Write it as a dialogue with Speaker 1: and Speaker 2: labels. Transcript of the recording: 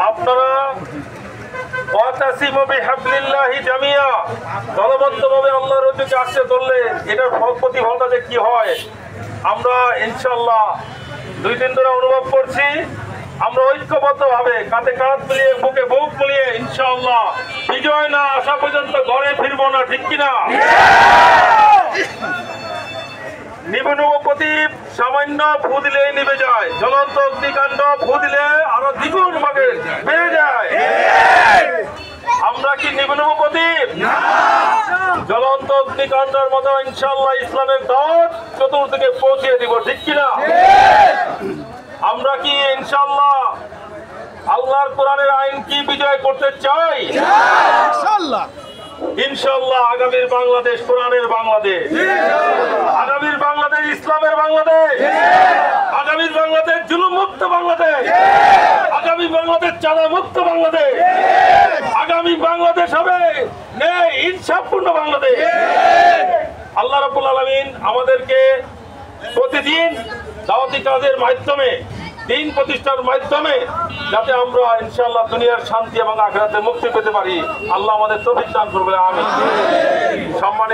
Speaker 1: আপনারা দলবদ্ধভাবে আল্লাহর দিকে আসতে ধরলে এটার প্রতিফলটা যে কি হয় আমরা ইনশাআল্লাহ 2 দিন ধরে অনুভব করছি। আমরা ঐক্যবদ্ধভাবে কাঁধে কাঁধ মিলিয়ে বুকে বুক মিলিয়ে ইনশাআল্লাহ বিজয় না আসা পর্যন্ত ঘরে ফিরবো না, ঠিক কিনা? প্রদীপ সামান্য ফু দিলেই নিভে যায়, জ্বলন্ত অগ্নিকাণ্ড ফু দিলে আরো দ্বিগুণ ভাবে বেড়ে যায়। আমরা কি নিবনব প্রদীপ? জ্বলন্ত অগ্নিকাণ্ডের মতো ইনশাআল্লাহ ইসলামের দাওয়াত চতুর্দিকে পৌঁছে দিব, ঠিক কিনা? আমরা কি ইনশাআল্লাহ আল্লাহর কোরআনের আইন কি বিজয় করতে চাই? ইনশাআল্লাহ আগামীর বাংলাদেশ কোরআনের বাংলাদেশ, আগামীর বাংলাদেশ ইসলামের বাংলাদেশ, আগামীর বাংলাদেশ জুলুম মুক্ত বাংলাদেশ, আগামী বাংলাদেশ চাঁদা মুক্ত বাংলাদেশ, আগামী বাংলাদেশ হবে ন্যায় ইনসাফপূর্ণ বাংলাদেশ। আল্লাহ রাব্বুল আলামিন আমাদেরকে প্রতিদিন দাওয়াতি কাজের মাধ্যমে দিন প্রতিষ্ঠার মাধ্যমে যাতে আমরা ইনশাআল্লাহ দুনিয়ার শান্তি এবং আখিরাতে মুক্তি পেতে পারি, আল্লাহ আমাদের তৌফিক দান করবেন। আমিন। সম্মানিত